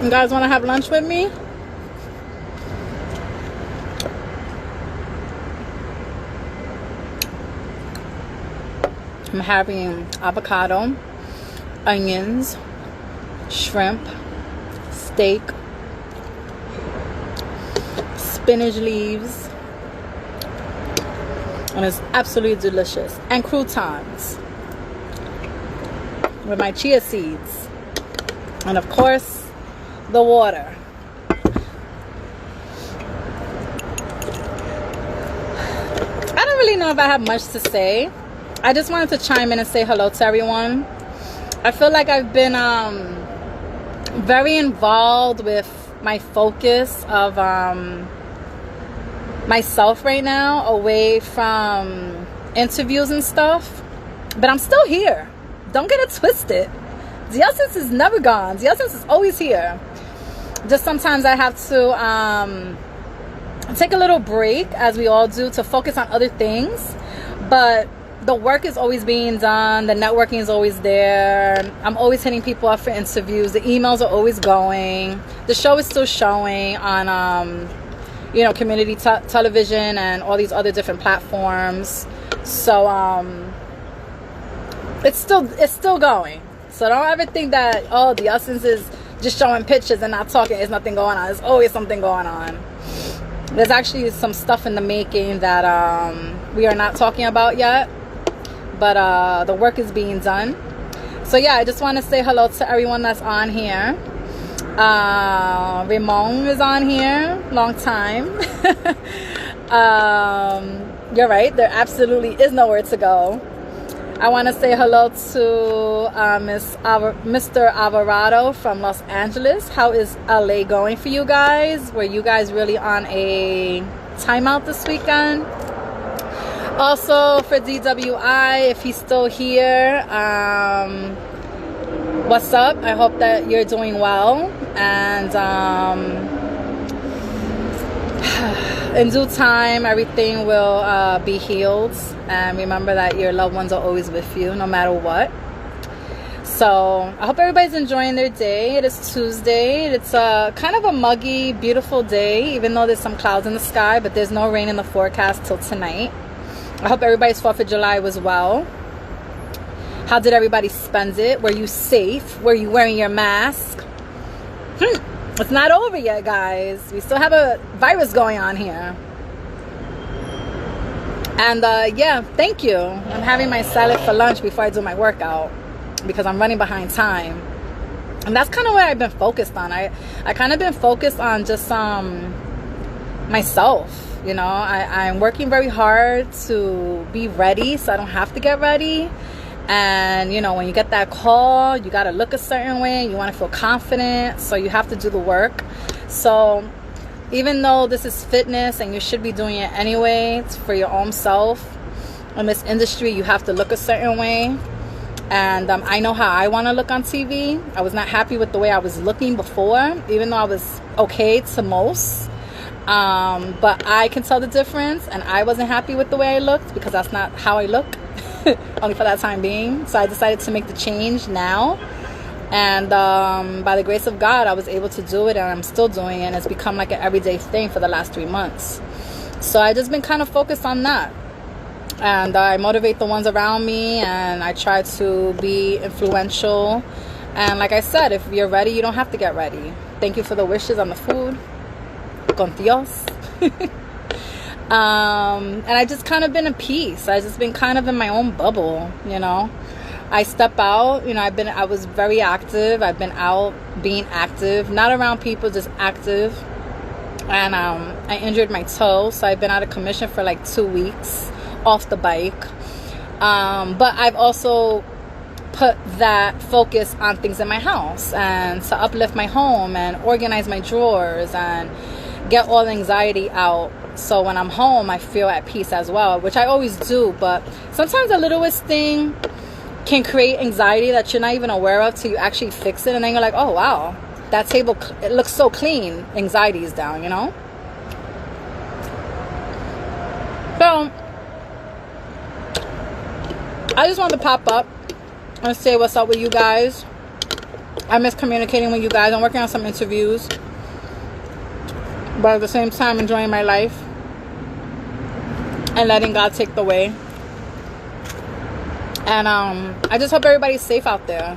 You guys want to have lunch with me? I'm having avocado, onions, shrimp, steak, spinach leaves, and it's absolutely delicious. And croutons with my chia seeds, and of course the water. I don't really know if I have much to say. I just wanted to chime in and say hello to everyone. I feel like I've been very involved with my focus of myself right now, away from interviews and stuff. But I'm still here. Don't get it twisted. The essence is never gone. The essence is always here. Just sometimes I have to take a little break, as we all do, to focus on other things. But the work is always being done. The networking is always there. I'm always hitting people up for interviews. The emails are always going. The show is still showing on, community television and all these other different platforms. So it's still going. So don't ever think that, oh, the essence is just showing pictures and not talking. There's nothing going on. There's always something going on. There's actually some stuff in the making that we are not talking about yet. But the work is being done. So yeah, I just want to say hello to everyone that's on here. Ramon is on here. Long time. You're right. There absolutely is nowhere to go. I want to say hello to Mr. Alvarado from Los Angeles. How is LA going for you guys? Were you guys really on a timeout this weekend? Also for DWI, if he's still here, what's up? I hope that you're doing well, and in due time everything will be healed, and remember that your loved ones are always with you no matter what. So I hope everybody's enjoying their day. It is Tuesday. It's kind of a muggy, beautiful day, even though there's some clouds in the sky, but there's no rain in the forecast till tonight. I hope everybody's 4th of July was well. How did everybody spend it? Were you safe? Were you wearing your mask? It's not over yet, guys. We still have a virus going on here. And yeah, thank you. I'm having my salad for lunch before I do my workout because I'm running behind time. And that's kind of what I've been focused on. I kind of been focused on just myself. I'm working very hard to be ready so I don't have to get ready. And, when you get that call, you got to look a certain way. You want to feel confident. So you have to do the work. So even though this is fitness and you should be doing it anyway, it's for your own self. In this industry, you have to look a certain way. And I know how I want to look on TV. I was not happy with the way I was looking before, even though I was okay to most. But I can tell the difference, and I wasn't happy with the way I looked because that's not how I look, only for that time being. So I decided to make the change now, and by the grace of God, I was able to do it, and I'm still doing it, and it's become like an everyday thing for the last 3 months. So I just been kind of focused on that, and I motivate the ones around me, and I try to be influential. And like I said, if you're ready, you don't have to get ready. Thank you for the wishes on the food. Con Dios. And I just kind of been in peace. I just been kind of in my own bubble, I step out, I was very active. I've been out being active, not around people, just active. And I injured my toe, so I've been out of commission for like 2 weeks off the bike. But I've also put that focus on things in my house and to uplift my home and organize my drawers and get all the anxiety out. So when I'm home, I feel at peace as well, which I always do. But sometimes the littlest thing can create anxiety that you're not even aware of till you actually fix it. And then you're like, oh, wow, that table, it looks so clean. Anxiety is down, So I just wanted to pop up and say what's up with you guys. I miss communicating with you guys. I'm working on some interviews, but at the same time enjoying my life and letting God take the way. And I just hope everybody's safe out there.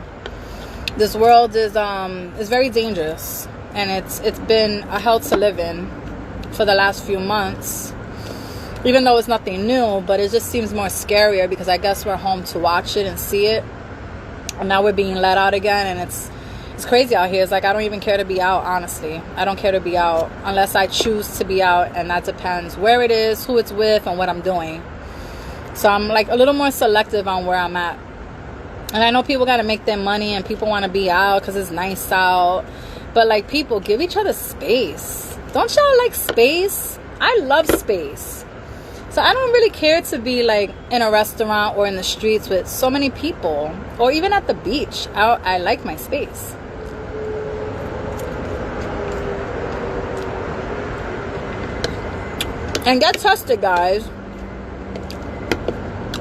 This world is very dangerous, and it's been a hell to live in for the last few months. Even though it's nothing new, but it just seems more scarier because I guess we're home to watch it and see it, and now we're being let out again, and it's crazy out here. It's like I don't even care to be out, honestly. I don't care to be out unless I choose to be out, and that depends where it is, who it's with, and what I'm doing. So I'm like a little more selective on where I'm at. And I know people got to make their money and people want to be out because it's nice out. But like, people, give each other space. Don't y'all like space? I love space. So I don't really care to be like in a restaurant or in the streets with so many people, or even at the beach. I like my space. And get tested, guys.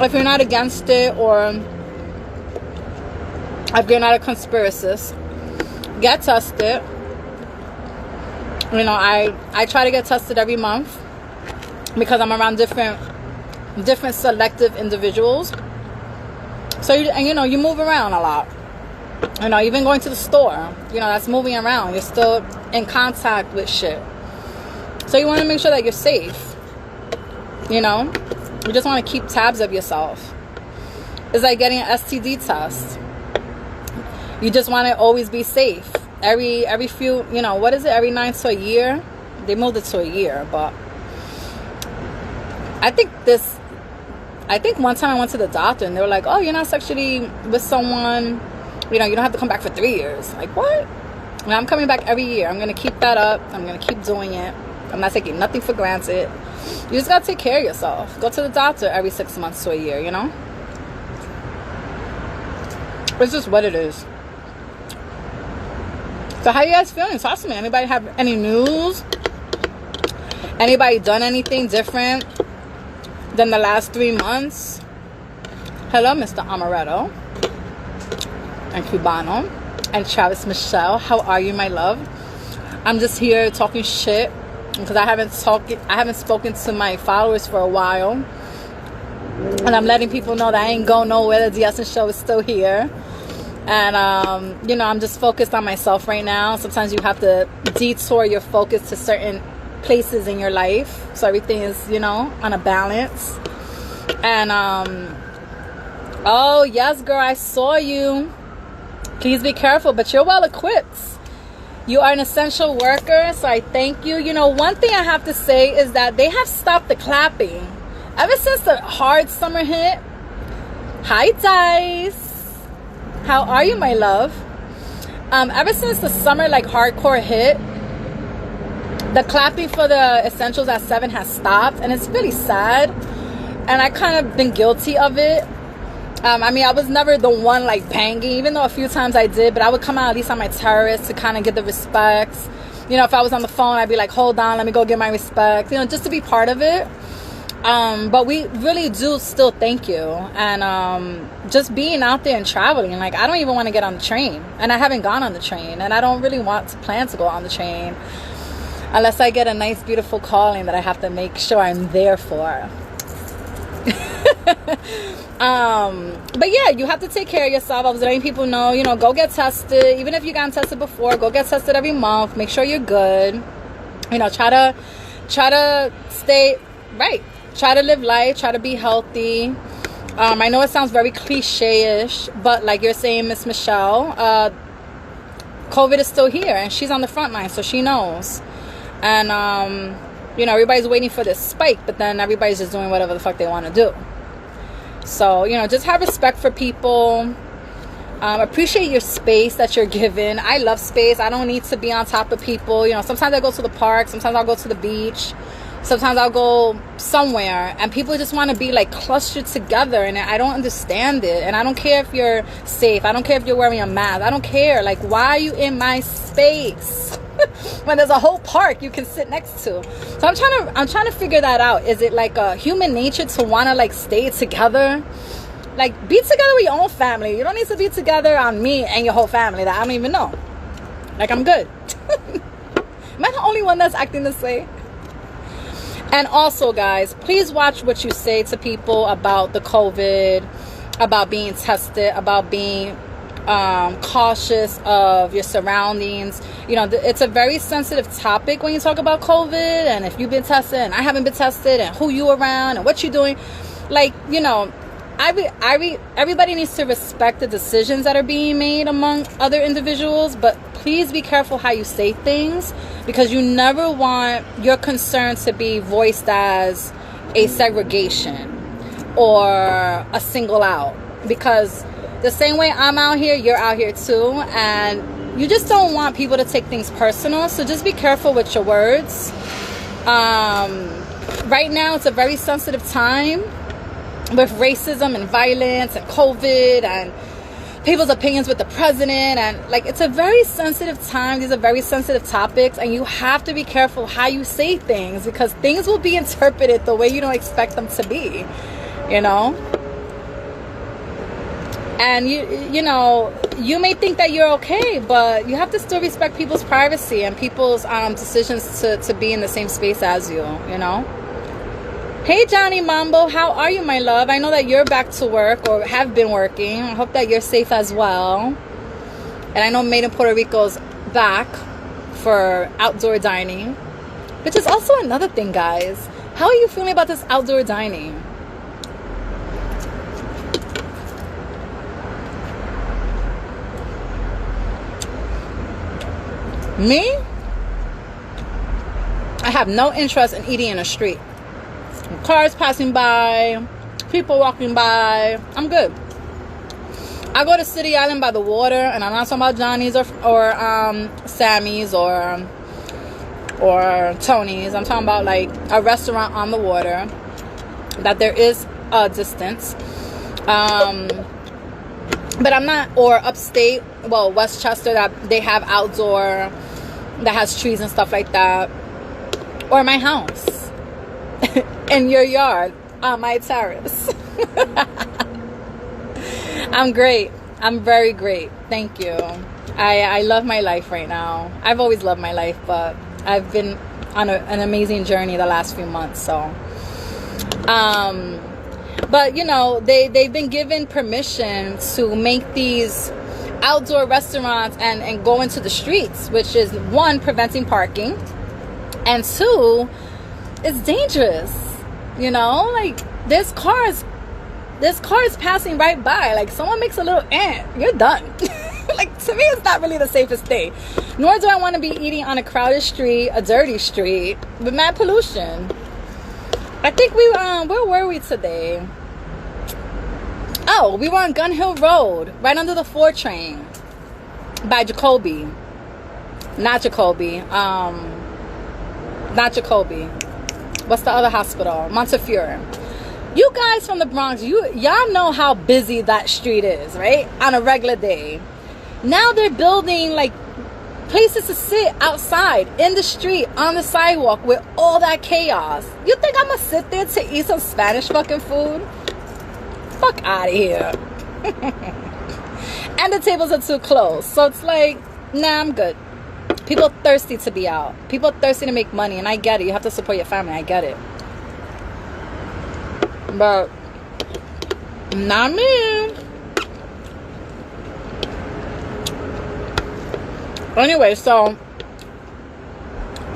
If you're not against it, or if you're not a conspiracist, get tested. You know, I try to get tested every month because I'm around different selective individuals. So you move around a lot. You know, even going to the store, that's moving around. You're still in contact with shit. So you want to make sure that you're safe. You just want to keep tabs of yourself. It's like getting an STD test. You just want to always be safe. Every few, what is it? Every 9 to a year? They moved it to a year, but I think one time I went to the doctor and they were like, oh, you're not sexually with someone, you don't have to come back for 3 years. Like, what? And I'm coming back every year. I'm going to keep that up. I'm going to keep doing it. I'm not taking nothing for granted. You just got to take care of yourself. Go to the doctor every 6 months to a year, It's just what it is. So how you guys feeling? Talk to me. Anybody have any news? Anybody done anything different than the last 3 months? Hello, Mr. Amaretto and Cubano and Travis Michelle. How are you, my love? I'm just here talking shit because I haven't spoken to my followers for a while, and I'm letting people know that I ain't going nowhere. The DS show is still here, and I'm just focused on myself right now. Sometimes you have to detour your focus to certain places in your life so everything is on a balance. And oh yes, girl, I saw you. Please be careful, but you're well equipped. You are an essential worker, so I thank you. One thing I have to say is that they have stopped the clapping ever since the hard summer hit. Hi, Dice. How are you, my love? Ever since the summer hardcore hit, the clapping for the essentials at 7 has stopped, and it's really sad. And I kind of been guilty of it. I was never the one banging, even though a few times I did, but I would come out at least on my terrace to kind of get the respect. If I was on the phone, I'd be like, hold on, let me go get my respect, just to be part of it. But we really do still thank you. And just being out there and traveling, I don't even want to get on the train, and I haven't gone on the train, and I don't really want to plan to go on the train unless I get a nice, beautiful calling that I have to make sure I'm there for. But yeah, you have to take care of yourself. I was letting people know, go get tested. Even if you got tested before, go get tested every month. Make sure you're good. Try to stay right. Try to live life. Try to be healthy. I know it sounds very cliche-ish, but like you're saying, Miss Michelle, COVID is still here, and she's on the front line, so she knows. And everybody's waiting for this spike, but then everybody's just doing whatever the fuck they want to do. So, just have respect for people. Appreciate your space that you're given. I love space. I don't need to be on top of people. Sometimes I go to the park. Sometimes I'll go to the beach. Sometimes I'll go somewhere. And people just want to be clustered together. And I don't understand it. And I don't care if you're safe. I don't care if you're wearing a mask. I don't care. Why are you in my space? When there's a whole park you can sit next to. So I'm trying to figure that out. Is it a human nature to want to stay together? Like, be together with your own family. You don't need to be together on me and your whole family that I don't even know. Like, I'm good. Am I the only one that's acting this way? And also, guys, please watch what you say to people about the COVID, about being tested, about being cautious of your surroundings. You know, it's a very sensitive topic when you talk about COVID, and if you've been tested and I haven't been tested, and who you around and what you're doing. Like, you know, everybody needs to respect the decisions that are being made among other individuals, but please be careful how you say things, because you never want your concerns to be voiced as a segregation or a single out, because the same way I'm out here, you're out here too, and you just don't want people to take things personal. So just be careful with your words. Right now, it's a very sensitive time with racism and violence and COVID and people's opinions with the president, and like, it's a very sensitive time. These are very sensitive topics, and you have to be careful how you say things, because things will be interpreted the way you don't expect them to be, you know. And you know, you may think that you're okay, but you have to still respect people's privacy and people's decisions to be in the same space as you, you know. Hey, Johnny Mambo, how are you, my love? I know that you're back to work or have been working. I hope that you're safe as well. And I know Made in Puerto Rico's back for outdoor dining, which is also another thing, guys. How are you feeling about this outdoor dining? Me? I have no interest in eating in the street. Cars passing by, people walking by, I'm good. I go to City Island by the water, and I'm not talking about Johnny's or Sammy's or Tony's. I'm talking about like a restaurant on the water that there is a distance. But I'm not, or upstate, well, Westchester, that they have outdoor that has trees and stuff like that, or my house in your yard on my terrace. I'm great. I'm very great. Thank you. I love my life right now. I've always loved my life, but I've been on an amazing journey the last few months. So, but you know, they've been given permission to make these outdoor restaurants and go into the streets, which is, one, preventing parking, and two, it's dangerous. You know, like, there's cars passing right by. Like, someone makes a little you're done. Like, to me, it's not really the safest thing. Nor do I want to be eating on a crowded street, a dirty street with mad pollution. I think where were we today? Oh, we were on Gun Hill Road, right under the 4 train by Jacoby. Not Jacoby. What's the other hospital? Montefiore. You guys from the Bronx, y'all know how busy that street is, right? On a regular day. Now they're building like places to sit outside in the street, on the sidewalk, with all that chaos. You think I'm gonna sit there to eat some Spanish fucking food? Fuck out of here. And the tables are too close, so it's like, nah, I'm good. People are thirsty to be out. People are thirsty to make money, and I get it. You have to support your family. I get it. But not me. Anyway, so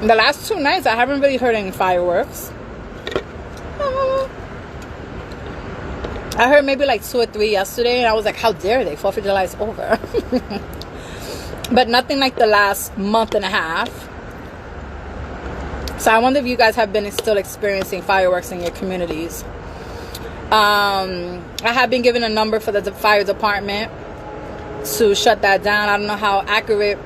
the last 2 nights, I haven't really heard any fireworks. I heard maybe like 2 or 3 yesterday, and I was like, how dare they? 4th of July is over. But nothing like the last month and a half. So I wonder if you guys have been still experiencing fireworks in your communities. I have been given a number for the fire department to shut that down. I don't know how accurate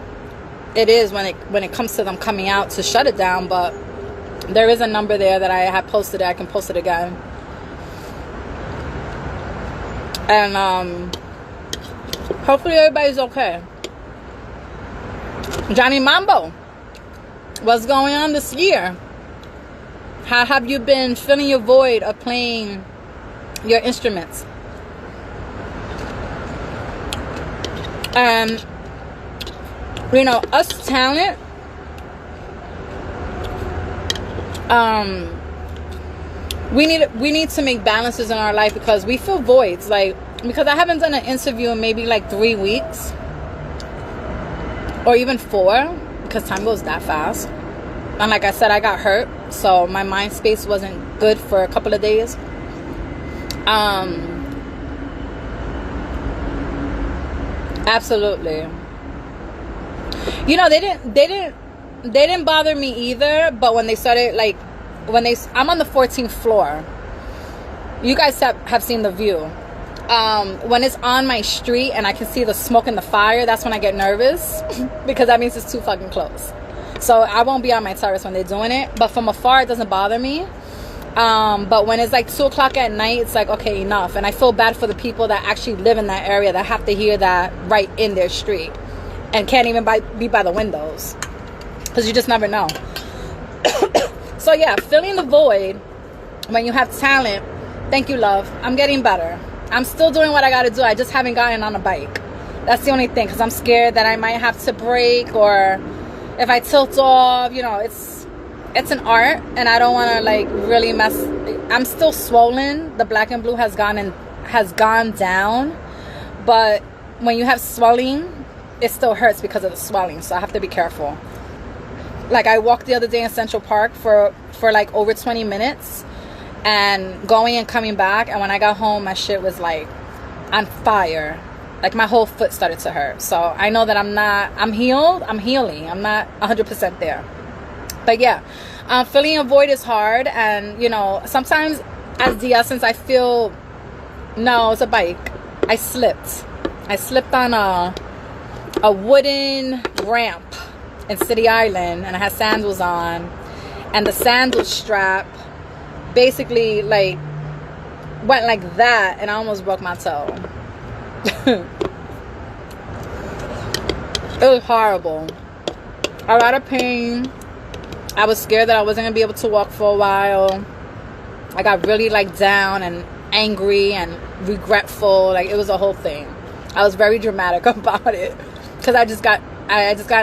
it is when it comes to them coming out to shut it down, but there is a number there that I have posted. I can post it again. And hopefully everybody's okay. Johnny Mambo, what's going on this year? How have you been filling your void of playing your instruments? And you know, us talent, we need to make balances in our life, because we feel voids. Like, because I haven't done an interview in maybe like 3 weeks, or even 4, because time goes that fast. And like I said, I got hurt, so my mind space wasn't good for a couple of days. Absolutely. You know, they didn't bother me either. But when they started, like, I'm on the 14th floor. You guys have seen the view. When it's on my street and I can see the smoke and the fire, that's when I get nervous, because that means it's too fucking close. So I won't be on my terrace when they're doing it. But from afar, it doesn't bother me. But when it's like 2 o'clock at night, it's like, okay, enough. And I feel bad for the people that actually live in that area that have to hear that right in their street and can't even be by the windows, because you just never know. So yeah, filling the void when you have talent. Thank you, love. I'm getting better. I'm still doing what I got to do. I just haven't gotten on a bike. That's the only thing, because I'm scared that I might have to break, or if I tilt off, you know, it's an art, and I don't want to like really mess. I'm still swollen. The black and blue has gone down, but when you have swelling, it still hurts because of the swelling. So I have to be careful. Like, I walked the other day in Central Park for like over 20 minutes, and going and coming back, and when I got home, my shit was like on fire. Like, my whole foot started to hurt. So I know that I'm healed. I'm healing. I'm not 100% there. But yeah, filling a void is hard. And, you know, sometimes as the essence, I feel, no, it's a bike. I slipped on a wooden ramp in City Island, and I had sandals on, and the sandal strap basically like went like that, and I almost broke my toe. It was horrible. A lot of pain. I was scared that I wasn't gonna be able to walk for a while. I got really like down and angry and regretful. Like, it was a whole thing. I was very dramatic about it, because I just got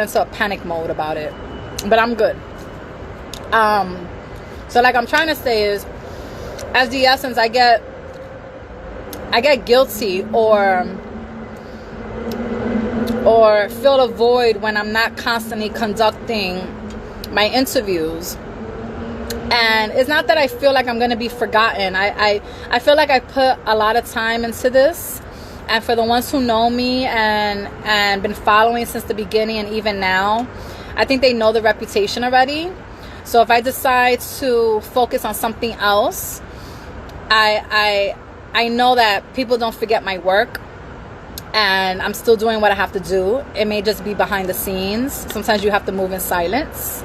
into a panic mode about it. But I'm good. So like I'm trying to say is, as the essence, I get guilty or feel a void when I'm not constantly conducting my interviews. And it's not that I feel like I'm going to be forgotten. I feel like I put a lot of time into this. And for the ones who know me and been following since the beginning and even now, I think they know the reputation already. So if I decide to focus on something else, I know that people don't forget my work, and I'm still doing what I have to do. It may just be behind the scenes. Sometimes you have to move in silence.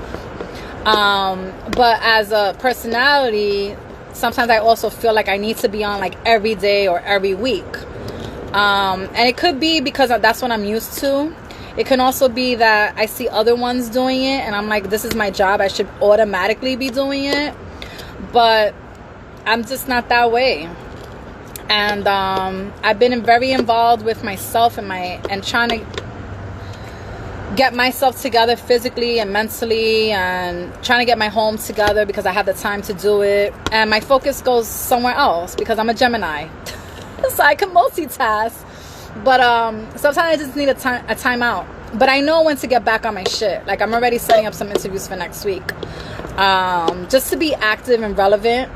But as a personality, sometimes I also feel like I need to be on like every day or every week. And it could be because that's what I'm used to. It can also be that I see other ones doing it, and I'm like, this is my job. I should automatically be doing it. But I'm just not that way. And I've been very involved with myself and trying to get myself together physically and mentally, and trying to get my home together because I have the time to do it. And my focus goes somewhere else because I'm a Gemini. So I can multitask. But sometimes I just need a time out. But I know when to get back on my shit. Like, I'm already setting up some interviews for next week. Just to be active and relevant.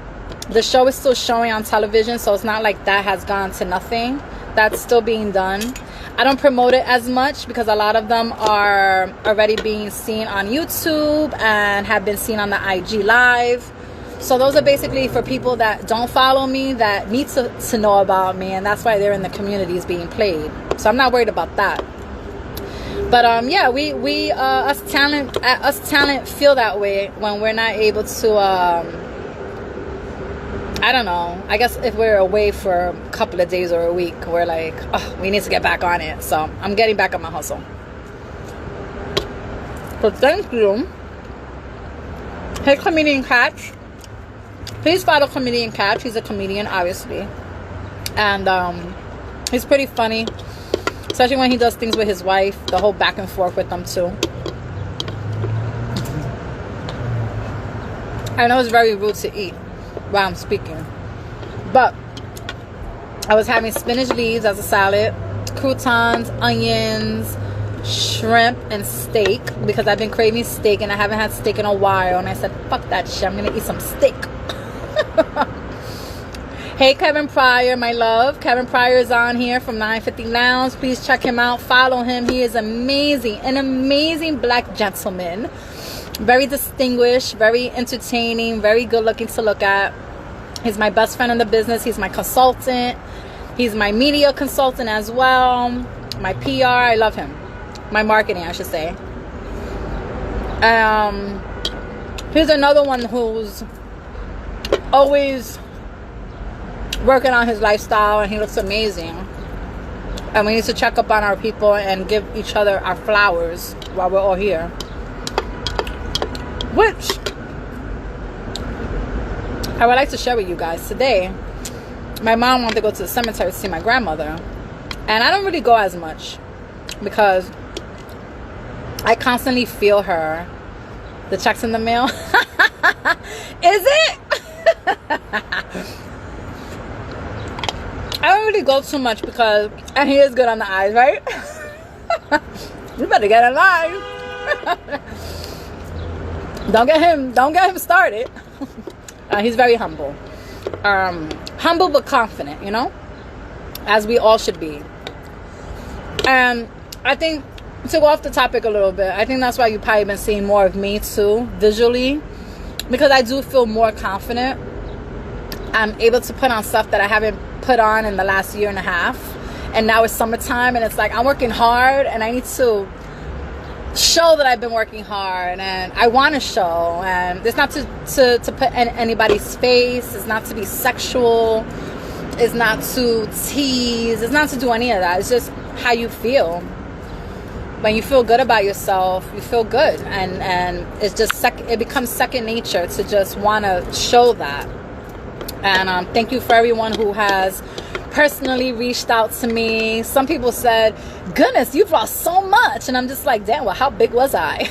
The show is still showing on television, so it's not like that has gone to nothing. That's still being done. I don't promote it as much because a lot of them are already being seen on YouTube and have been seen on the IG Live. So those are basically for people that don't follow me, that need to know about me, and that's why they're in the communities being played. So I'm not worried about that. But yeah, we us talent feel that way when we're not able to I don't know. I guess if we're away for a couple of days or a week, we're like, oh, we need to get back on it. So I'm getting back on my hustle. So thank you. Hey, Comedian Catch. Please follow Comedian Catch. He's a comedian, obviously. And he's pretty funny. Especially when he does things with his wife, the whole back and forth with them too. I know it's very rude to eat while I'm speaking, but I was having spinach leaves as a salad, croutons, onions, shrimp, and steak, because I've been craving steak and I haven't had steak in a while, and I said, fuck that shit, I'm gonna eat some steak. Hey Kevin Pryor, my love. Kevin Pryor is on here from 950 Lounge. Please check him out, follow him. He is amazing, an amazing black gentleman, very distinguished, very entertaining, very good looking to look at. He's my best friend in the business. He's my consultant. He's my media consultant as well, my PR. I love him. My marketing, I should say. Here's another one who's always working on his lifestyle, and he looks amazing. And we need to check up on our people and give each other our flowers while we're all here. Which I would like to share with you guys today. My mom wanted to go to the cemetery to see my grandmother, and I don't really go as much because I constantly feel her. The check's in the mail. Is it? I don't really go too much because, and he is good on the eyes, right? You better get in line. Don't get him started. He's very humble. Humble but confident, you know, as we all should be. And I think, to go off the topic a little bit, I think that's why you've probably been seeing more of me too, visually, because I do feel more confident. I'm able to put on stuff that I haven't put on in the last year and a half, and now it's summertime, and it's like I'm working hard, and I need to show that I've been working hard, and I want to show. And it's not to put in anybody's face. It's not to be sexual. It's not to tease. It's not to do any of that. It's just how you feel. When you feel good about yourself, you feel good, and it's just it becomes second nature to just want to show that. And thank you for everyone who has personally reached out to me. Some people said, goodness, you've lost so much, and I'm just like, damn, well, how big was I?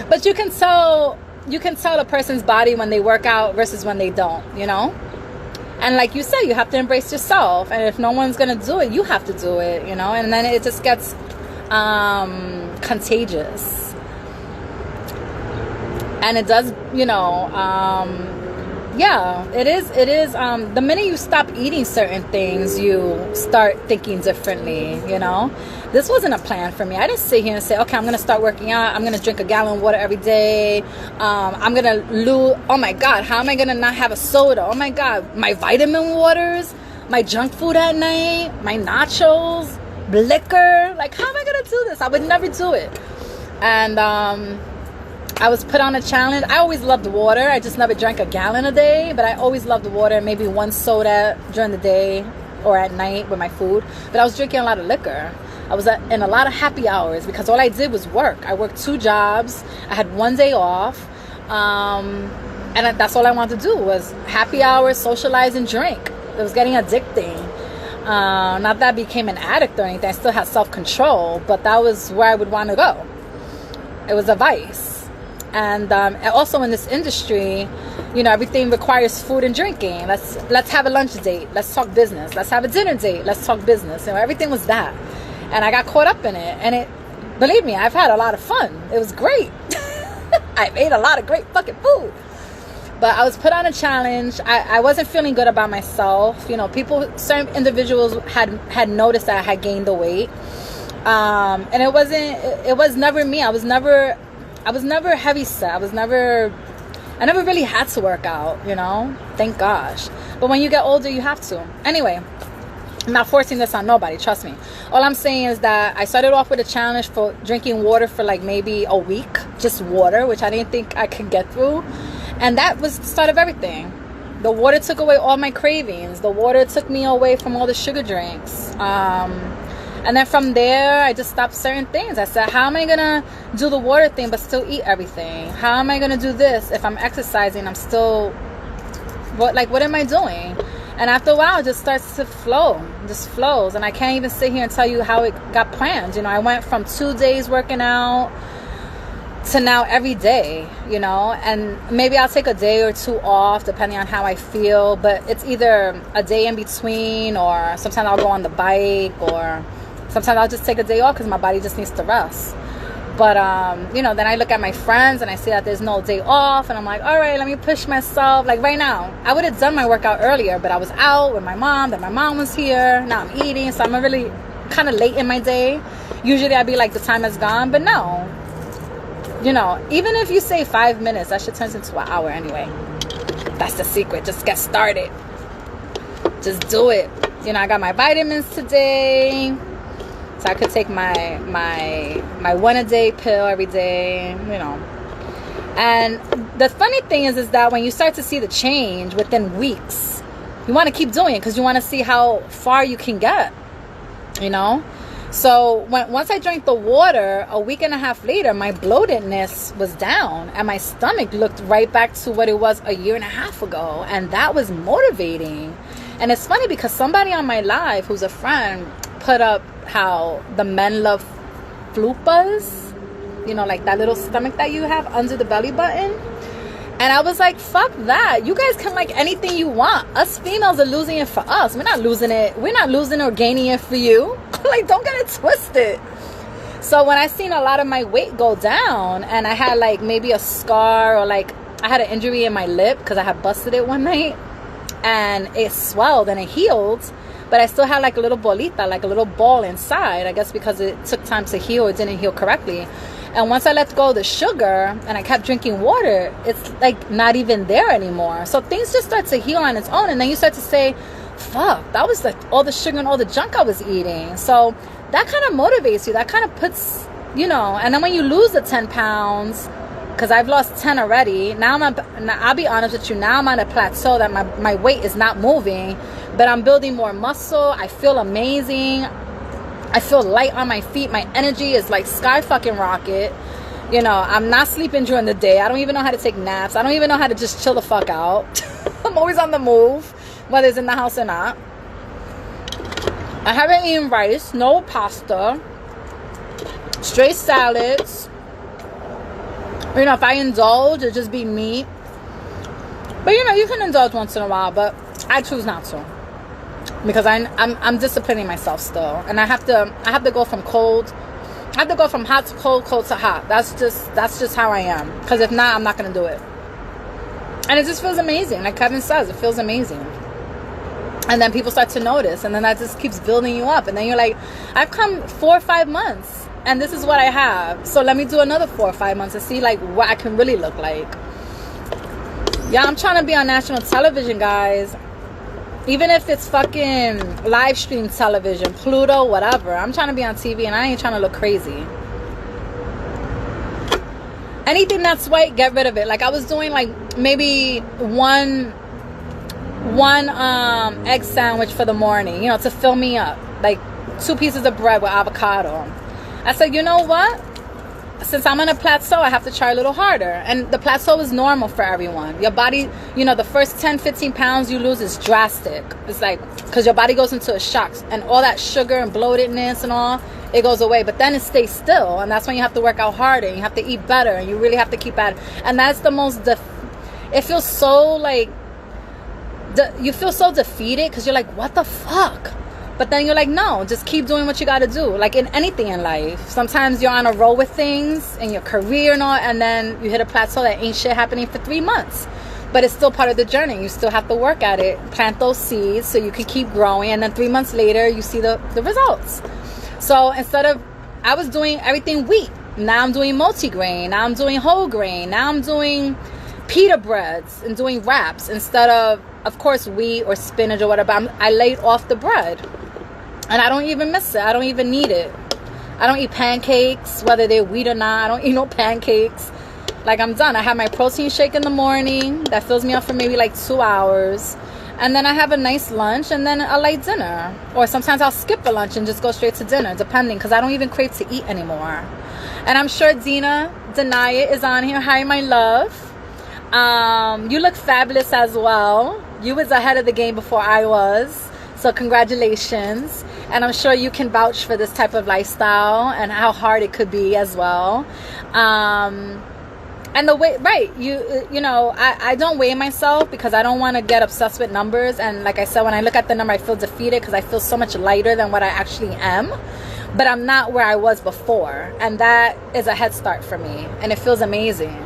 But you can tell a person's body when they work out versus when they don't, you know. And like you said, you have to embrace yourself, and if no one's gonna do it, you have to do it, you know. And then it just gets contagious, and it does, you know. Yeah, it is. The minute you stop eating certain things, you start thinking differently, you know. This wasn't a plan for me. I didn't sit here and say, okay, I'm going to start working out. I'm going to drink a gallon of water every day. I'm going to lose. Oh my God, how am I going to not have a soda? Oh my God, my vitamin waters, my junk food at night, my nachos, liquor. Like, how am I going to do this? I would never do it. And I was put on a challenge. I always loved water. I just never drank a gallon a day, but I always loved water. Maybe one soda during the day or at night with my food. But I was drinking a lot of liquor. I was in a lot of happy hours because all I did was work. I worked 2 jobs. I had 1 day off. And that's all I wanted to do was happy hours, socialize, and drink. It was getting addicting. Not that I became an addict or anything. I still had self-control, but that was where I would want to go. It was a vice. And also in this industry, you know, everything requires food and drinking. Let's have a lunch date. Let's talk business. Let's have a dinner date. Let's talk business. You know, everything was that. And I got caught up in it. And believe me, I've had a lot of fun. It was great. I ate a lot of great fucking food. But I was put on a challenge. I wasn't feeling good about myself. You know, certain individuals had noticed that I had gained the weight. And it was never me. I was never heavy set. I never really had to work out, you know, thank gosh. But when you get older, you have to. Anyway, I'm not forcing this on nobody, trust me. All I'm saying is that I started off with a challenge for drinking water for like maybe a week, just water, which I didn't think I could get through. And that was the start of everything. The water took away all my cravings. The water took me away from all the sugar drinks. And then from there, I just stopped certain things. I said, how am I going to do the water thing but still eat everything? How am I going to do this if I'm exercising? I'm still, what am I doing? And after a while, it just starts to flow. It just flows. And I can't even sit here and tell you how it got planned. You know, I went from 2 days working out to now every day, you know. And maybe I'll take a day or 2 off depending on how I feel. But it's either a day in between, or sometimes I'll go on the bike, or sometimes I'll just take a day off because my body just needs to rest. But, you know, then I look at my friends and I see that there's no day off. And I'm like, all right, let me push myself. Like right now, I would have done my workout earlier, but I was out with my mom. Then my mom was here. Now I'm eating. So I'm really kind of late in my day. Usually I'd be like, the time is gone. But no. You know, even if you say 5 minutes, that should turn into an hour anyway. That's the secret. Just get started. Just do it. You know, I got my vitamins today. So I could take my 1-a-day pill every day, you know. And the funny thing is that when you start to see the change within weeks, you want to keep doing it because you want to see how far you can get, you know. So once I drank the water, a week and a half later, my bloatedness was down and my stomach looked right back to what it was a year and a half ago. And that was motivating. And it's funny because somebody on my live who's a friend put up how the men love flupas, you know, like that little stomach that you have under the belly button. And I was like, fuck that. You guys can like anything you want. Us females are losing it for us. We're not losing it. We're not losing or gaining it for you. Like, don't get it twisted. So when I seen a lot of my weight go down and I had like maybe a scar, or like I had an injury in my lip because I had busted it one night and it swelled and it healed, but I still had like a little bolita, like a little ball inside, I guess because it took time to heal. It didn't heal correctly. And once I let go of the sugar and I kept drinking water, it's like not even there anymore. So things just start to heal on its own. And then you start to say, fuck, that was like all the sugar and all the junk I was eating. So that kind of motivates you. That kind of puts, you know, and then when you lose the 10 pounds, because I've lost 10 already. Now I'll be honest with you. Now I'm on a plateau that my weight is not moving, but I'm building more muscle. I feel amazing. I feel light on my feet. My energy is like sky fucking rocket. You know, I'm not sleeping during the day. I don't even know how to take naps. I don't even know how to just chill the fuck out. I'm always on the move, whether it's in the house or not. I haven't eaten rice, no pasta, straight salads. You know, if I indulge, it'll just be meat. But you know, you can indulge once in a while, but I choose not to. Because I'm disciplining myself still. And I have to go from cold. I have to go from hot to cold, cold to hot. That's just how I am. Because if not, I'm not going to do it. And it just feels amazing. Like Kevin says, it feels amazing. And then people start to notice. And then that just keeps building you up. And then you're like, I've come 4 or 5 months. And this is what I have. So let me do another 4 or 5 months to see like what I can really look like. Yeah, I'm trying to be on national television, guys. Even if it's fucking live stream television, Pluto, whatever. I'm trying to be on TV and I ain't trying to look crazy. Anything that's white, get rid of it. Like I was doing like maybe one egg sandwich for the morning, you know, to fill me up. Like 2 pieces of bread with avocado. I said, you know what? Since I'm on a plateau, I have to try a little harder. And the plateau is normal for everyone. Your body, you know, the first 10, 15 pounds you lose is drastic. It's like, because your body goes into a shock. And all that sugar and bloatedness and all, it goes away. But then it stays still. And that's when you have to work out harder. And you have to eat better. And you really have to keep at it. And that's the most, it feels so like, you feel so defeated because you're like, what the fuck? But then you're like, no, just keep doing what you got to do. Like in anything in life. Sometimes you're on a roll with things in your career and all, and then you hit a plateau that ain't shit happening for 3 months. But it's still part of the journey. You still have to work at it. Plant those seeds so you can keep growing. And then 3 months later, you see the results. So instead of, I was doing everything wheat. Now I'm doing multigrain. Now I'm doing whole grain. Now I'm doing pita breads and doing wraps instead of course, wheat or spinach or whatever. I laid off the bread. And I don't even miss it. I don't even need it. I don't eat pancakes, whether they're wheat or not. I don't eat no pancakes. Like, I'm done. I have my protein shake in the morning. That fills me up for maybe like 2 hours. And then I have a nice lunch and then a light dinner. Or sometimes I'll skip the lunch and just go straight to dinner, depending. Because I don't even crave to eat anymore. And I'm sure Dina Denaya is on here. Hi, my love. You look fabulous as well. You was ahead of the game before I was. So congratulations. And I'm sure you can vouch for this type of lifestyle and how hard it could be as well. And the way, right, you know, I don't weigh myself because I don't want to get obsessed with numbers. And like I said, when I look at the number, I feel defeated because I feel so much lighter than what I actually am. But I'm not where I was before. And that is a head start for me. And it feels amazing.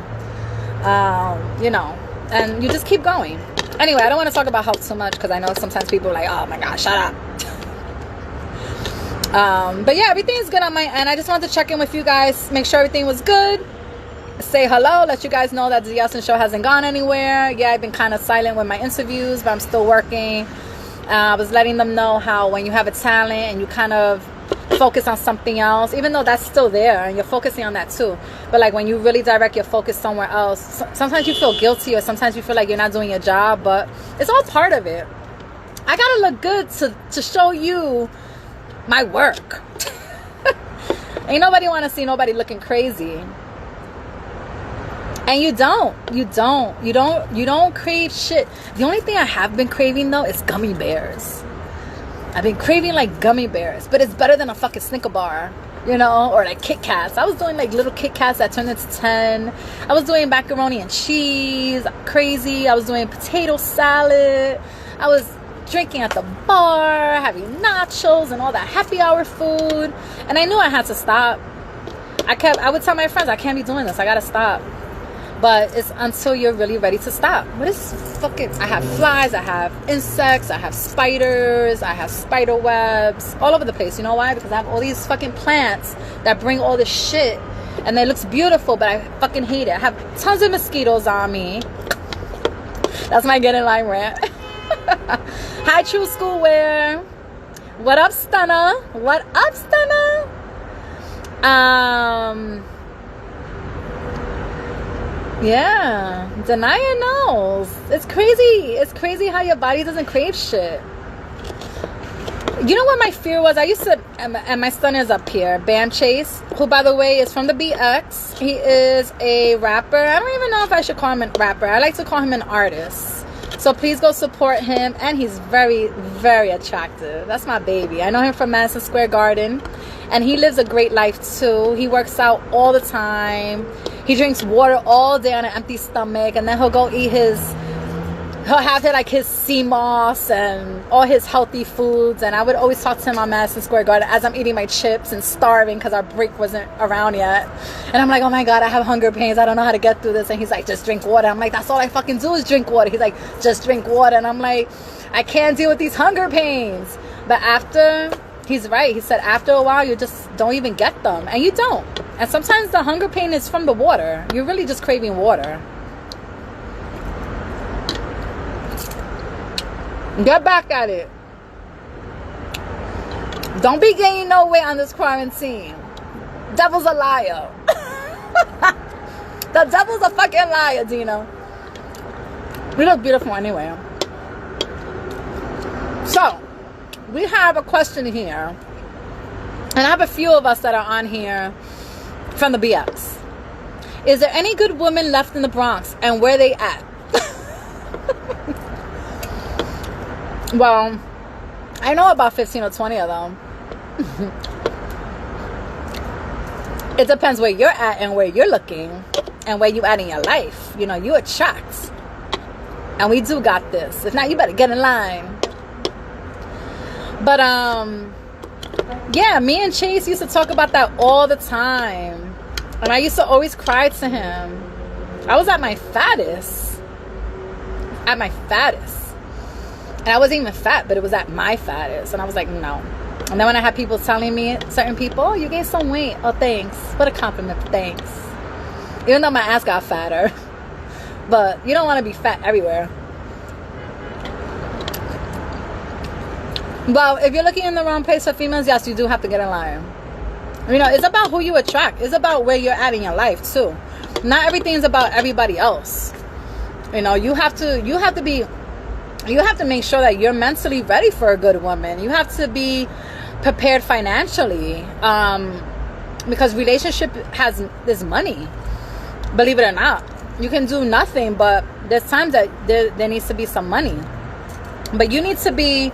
You know, and you just keep going. Anyway, I don't want to talk about health too much because I know sometimes people are like, oh my gosh, shut up. But yeah, everything's good on my end. I just wanted to check in with you guys, make sure everything was good. Say hello, let you guys know that the Yeltsin show hasn't gone anywhere. Yeah, I've been kind of silent with my interviews, but I'm still working. I was letting them know how when you have a talent and you kind of focus on something else, even though that's still there and you're focusing on that too, but like when you really direct your focus somewhere else, sometimes you feel guilty or sometimes you feel like you're not doing your job, but it's all part of it. I gotta look good to show you my work. Ain't nobody want to see nobody looking crazy. And you don't crave shit. The only thing I have been craving though is gummy bears. I've been craving like gummy bears, but it's better than a fucking Snicker bar, you know, or like Kit Kats. I was doing like little Kit Kats that turned into 10. I was doing macaroni and cheese, crazy. I was doing potato salad. I was drinking at the bar, having nachos and all that happy hour food. And I knew I had to stop. I would tell my friends, I can't be doing this. I gotta stop. But it's until you're really ready to stop. What is fucking... I have flies, I have insects, I have spiders, I have spider webs, all over the place. You know why? Because I have all these fucking plants that bring all this shit. And it looks beautiful, but I fucking hate it. I have tons of mosquitoes on me. That's my GetInLine rant. Hi, True School Wear. What up, Stunner? What up, Stunner? Yeah, Denia knows. It's crazy. It's crazy how your body doesn't crave shit. You know what my fear was? I used to, and my son is up here, Band Chase, who by the way is from the BX. He is a rapper. I don't even know if I should call him a rapper. I like to call him an artist. So please go support him. And he's very, very attractive. That's my baby. I know him from Madison Square Garden. And he lives a great life too. He works out all the time. He drinks water all day on an empty stomach. And then he'll go eat he'll have like his sea moss and all his healthy foods. And I would always talk to him on Madison Square Garden as I'm eating my chips and starving because our break wasn't around yet. And I'm like, oh my God, I have hunger pains. I don't know how to get through this. And he's like, just drink water. I'm like, that's all I fucking do is drink water. He's like, just drink water. And I'm like, I can't deal with these hunger pains. But he's right. He said after a while, you just don't even get them. And you don't. And sometimes the hunger pain is from the water. You're really just craving water. Get back at it. Don't be gaining no weight on this quarantine. Devil's a liar. The devil's a fucking liar, Dina. You look beautiful anyway. So, we have a question here. And I have a few of us that are on here from the BX. Is there any good women left in the Bronx? And where they at? Well, I know about 15 or 20 of them. It depends where you're at and where you're looking and where you at in your life. You know, you attract. And we do got this. If not, you better get in line. But, yeah, me and Chase used to talk about that all the time. And I used to always cry to him. I was at my fattest. At my fattest. And I wasn't even fat, but it was at my fattest. And I was like, no. And then when I had people telling me, certain people, oh, you gained some weight. Oh, thanks. What a compliment. Thanks. Even though my ass got fatter. But you don't want to be fat everywhere. Well, if you're looking in the wrong place for females, yes, you do have to get in line. You know, it's about who you attract. It's about where you're at in your life, too. Not everything's about everybody else. You know, you have to make sure that you're mentally ready for a good woman. You have to be prepared financially. Because relationship there's money. Believe it or not. You can do nothing, but there's times that there needs to be some money. But you need to be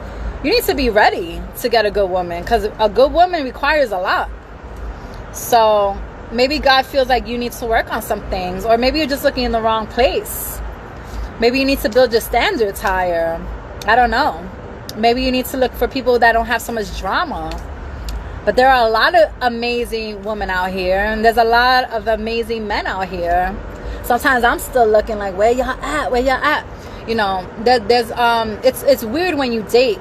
ready to get a good woman, because a good woman requires a lot. So maybe God feels like you need to work on some things, or maybe you're just looking in the wrong place. Maybe you need to build your standards higher. I don't know. Maybe you need to look for people that don't have so much drama. But there are a lot of amazing women out here, and there's a lot of amazing men out here. Sometimes I'm still looking like, where y'all at? You know, there's it's weird when you date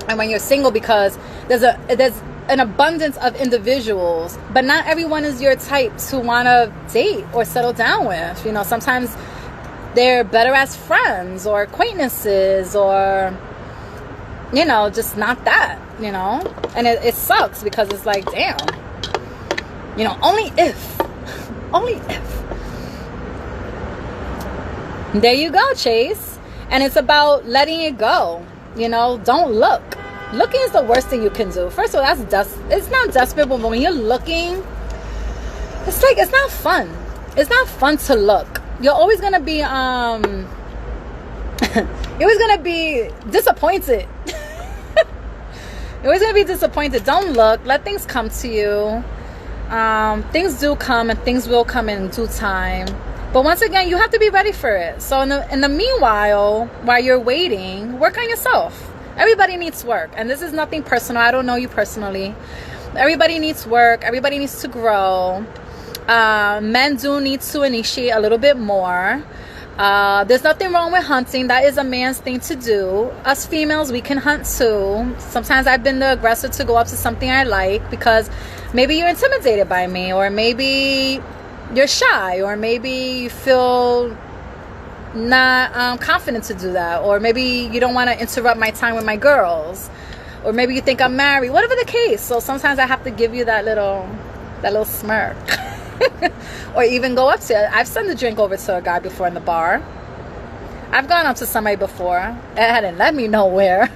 and when you're single, because there's an abundance of individuals, but not everyone is your type to want to date or settle down with. You know, sometimes they're better as friends or acquaintances, or, you know, just not that, you know. And it sucks, because it's like, damn, you know, only if. There you go, Chase. And it's about letting it go. You know, don't look. Looking is the worst thing you can do. First of all, it's not desperate, but when you're looking, it's like, it's not fun. It's not fun to look. You're always gonna be you're always gonna be disappointed. You're always gonna be disappointed. Don't look. Let things come to you. Things do come, and things will come in due time. But once again, you have to be ready for it. So in the meanwhile, while you're waiting, work on yourself. Everybody needs work. And this is nothing personal. I don't know you personally. Everybody needs work. Everybody needs to grow. Men do need to initiate a little bit more. There's nothing wrong with hunting. That is a man's thing to do. Us females, we can hunt too. Sometimes I've been the aggressor to go up to something I like, because maybe you're intimidated by me, or maybe you're shy, or maybe you feel not confident to do that, or maybe you don't want to interrupt my time with my girls, or maybe you think I'm married, whatever the case. So sometimes I have to give you that little smirk. Or even go up to, I've sent a drink over to a guy before in the bar. I've gone up to somebody before. It hadn't led me nowhere.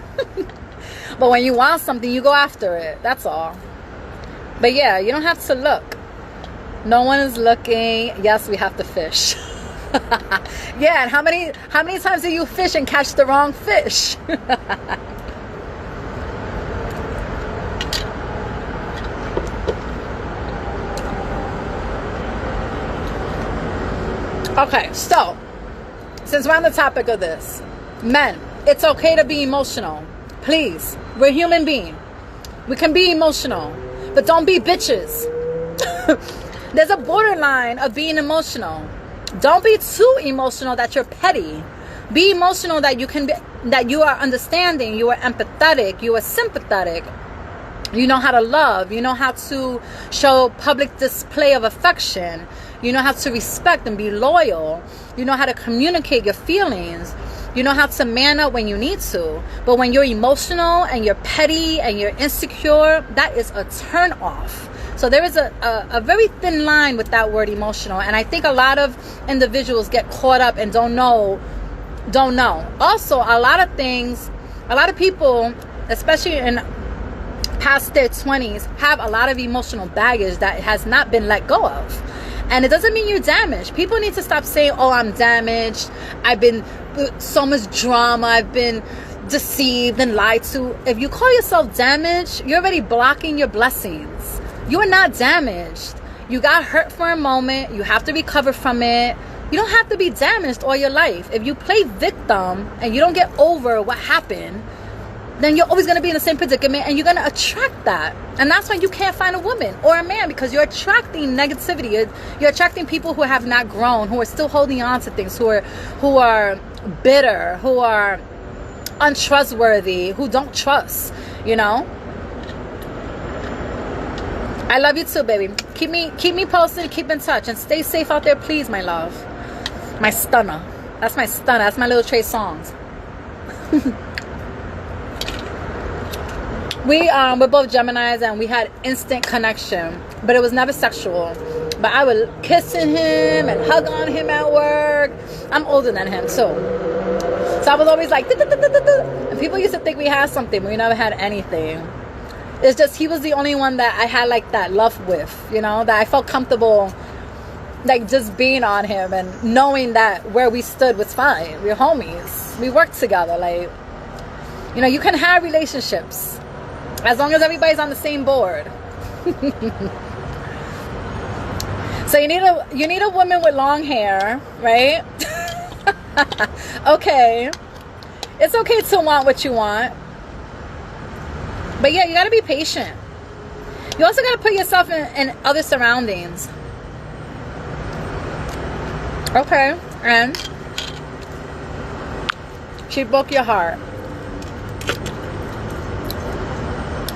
But when you want something, you go after it. That's all. But yeah, you don't have to look. No one is looking. Yes, we have to fish. Yeah, and how many times do you fish and catch the wrong fish? Okay, so since we're on the topic of this, men, it's okay to be emotional. Please, we're human beings. We can be emotional, but don't be bitches. There's a borderline of being emotional. Don't be too emotional that you're petty. Be emotional that you are understanding, you are empathetic, you are sympathetic. You know how to love. You know how to show public display of affection. You know how to respect and be loyal. You know how to communicate your feelings. You know how to man up when you need to. But when you're emotional and you're petty and you're insecure, that is a turn off. So there is a very thin line with that word emotional. And I think a lot of individuals get caught up and don't know. Also, a lot of people, especially in past their 20s, have a lot of emotional baggage that has not been let go of. And it doesn't mean you're damaged. People need to stop saying, oh, I'm damaged. I've been so much drama. I've been deceived and lied to. If you call yourself damaged, you're already blocking your blessings. You are not damaged. You got hurt for a moment. You have to recover from it. You don't have to be damaged all your life. If you play victim and you don't get over what happened, then you're always going to be in the same predicament, and you're going to attract that. And that's why you can't find a woman or a man, because you're attracting negativity. You're attracting people who have not grown, who are still holding on to things, who are bitter, who are untrustworthy, who don't trust, you know. I love you too, baby. Keep me posted, keep in touch, and stay safe out there, please, my love. My stunner. That's my stunner. That's my little Trey Songs. We're both Geminis, and we had instant connection, but it was never sexual. But I would kiss him and hug on him at work. I'm older than him too, so I was always like, and people used to think we had something, but we never had anything. It's just he was the only one that I had like that love with, you know, that I felt comfortable like just being on him and knowing that where we stood was fine. We're homies. We worked together. Like, You know, you can have relationships as long as everybody's on the same board. So you need a woman with long hair, right? Okay. It's okay to want what you want. But yeah, you gotta be patient. You also gotta put yourself in other surroundings. Okay, and she broke your heart.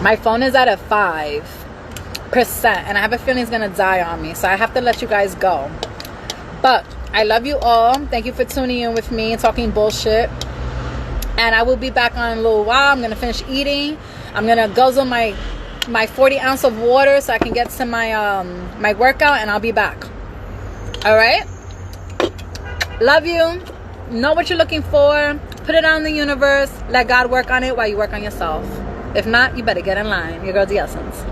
My phone is at a 5%, and I have a feeling it's gonna die on me, so I have to let you guys go. But I love you all. Thank you for tuning in with me and talking bullshit. And I will be back on in a little while. I'm gonna finish eating. I'm gonna guzzle my 40 ounce of water so I can get to my my workout, and I'll be back. All right. Love you. Know what you're looking for. Put it out in the universe. Let God work on it while you work on yourself. If not, you better get in line. Your girl, The Essence.